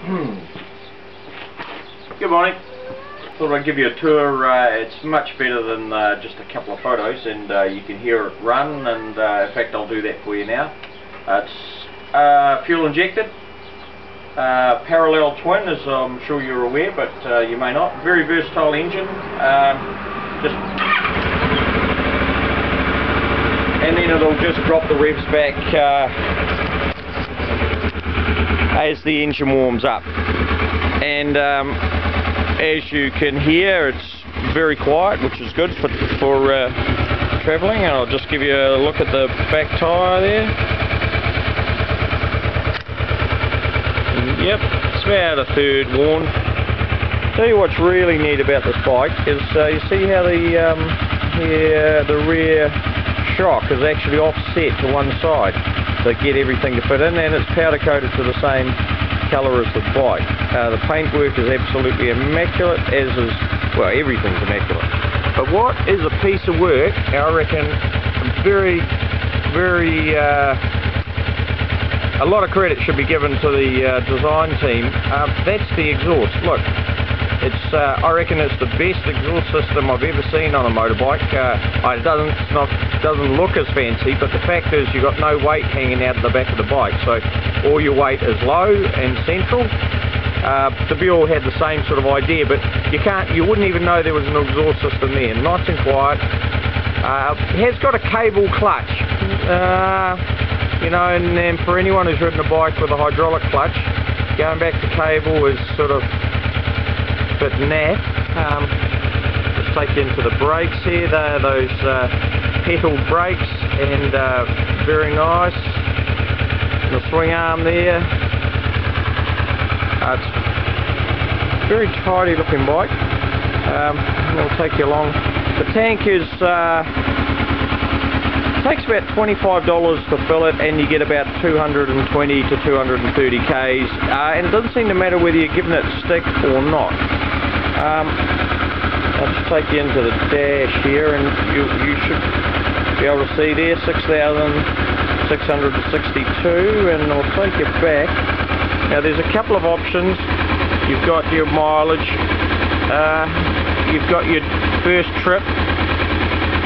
Good morning. Thought I'd give you a tour. It's much better than just a couple of photos, and you can hear it run, and in fact I'll do that for you now. It's fuel injected, parallel twin, as I'm sure you're aware, but you may not. Very versatile engine. And then it'll just drop the revs back as the engine warms up. And as you can hear, it's very quiet, which is good for travelling. And I'll just give you a look at the back tyre there. Yep, it's about a third worn. Tell you what's really neat about this bike is you see how the rear shock is actually offset to one side to get everything to fit in, and it's powder coated to the same colour as the bike. The paintwork is absolutely immaculate, as is, well, everything's immaculate. But what is a piece of work, I reckon, a lot of credit should be given to the design team. That's the exhaust. Look, it's I reckon it's the best exhaust system I've ever seen on a motorbike. It doesn't look as fancy, but the fact is you've got no weight hanging out of the back of the bike, so all your weight is low and central. The Buell had the same sort of idea, but you wouldn't even know there was an exhaust system there. Nice and quiet. It has got a cable clutch, you know, and for anyone who's ridden a bike with a hydraulic clutch, going back to cable is sort of a bit naff. Let's take you into the brakes here. They're those pedal brakes, and very nice. And the swing arm there. It's a very tidy looking bike. I'll take you along. The tank is takes about $25 to fill it, and you get about 220 to 230 k's. And it doesn't seem to matter whether you're giving it stick or not. I'll just take you into the dash here, and you should be able to see there 6,662, and I'll take you back. Now there's a couple of options. You've got your mileage, you've got your first trip,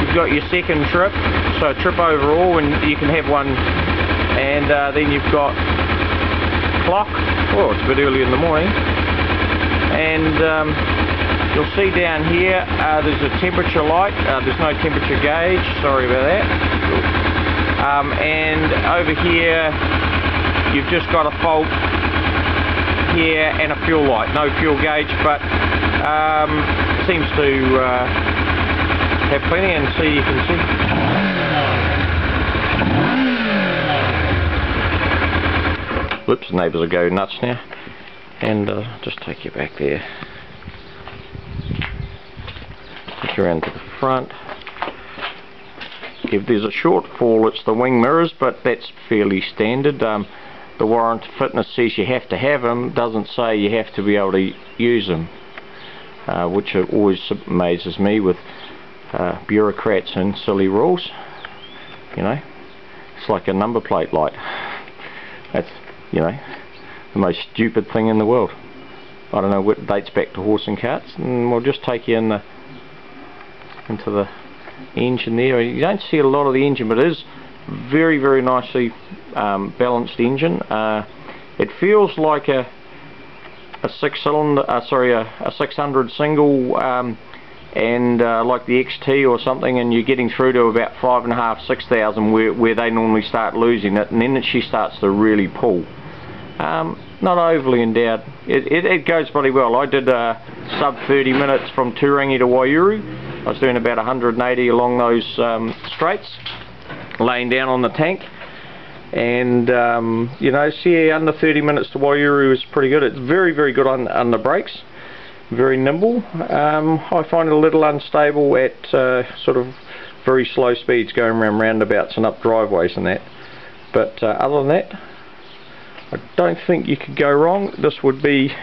you've got your second trip, so a trip overall, and you can have one, and then you've got clock. Oh, it's a bit early in the morning, and you'll see down here there's a temperature light. There's no temperature gauge, sorry about that. And over here you've just got a fault here and a fuel light. No fuel gauge, but seems to have plenty, and see, you can see. Whoops, the neighbours will go nuts now. And just take you back there. Take you around to the front. If there's a shortfall, it's the wing mirrors, but that's fairly standard. The warrant fitness says you have to have them, doesn't say you have to be able to use them, which always amazes me with bureaucrats and silly rules. You know, it's like a number plate light. That's, you know, the most stupid thing in the world. I don't know what dates back to horse and carts, and we'll just take you into the engine there. You don't see a lot of the engine, but it is very, very nicely balanced engine. It feels like a 600 single, and like the XT or something, and you're getting through to about 5,500 to 6,000 where they normally start losing it, and then she starts to really pull. Not overly endowed. It goes pretty well. I did sub 30 minutes from Turangi to Waihuru. I was doing about 180 along those straights, laying down on the tank, and you know, see, under 30 minutes to Waihuru is pretty good. It's very, very good on the brakes, very nimble. I find it a little unstable at sort of very slow speeds, going around roundabouts and up driveways and that, but other than that, I don't think you could go wrong. This would be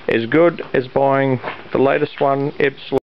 as good as buying the latest one, absolutely.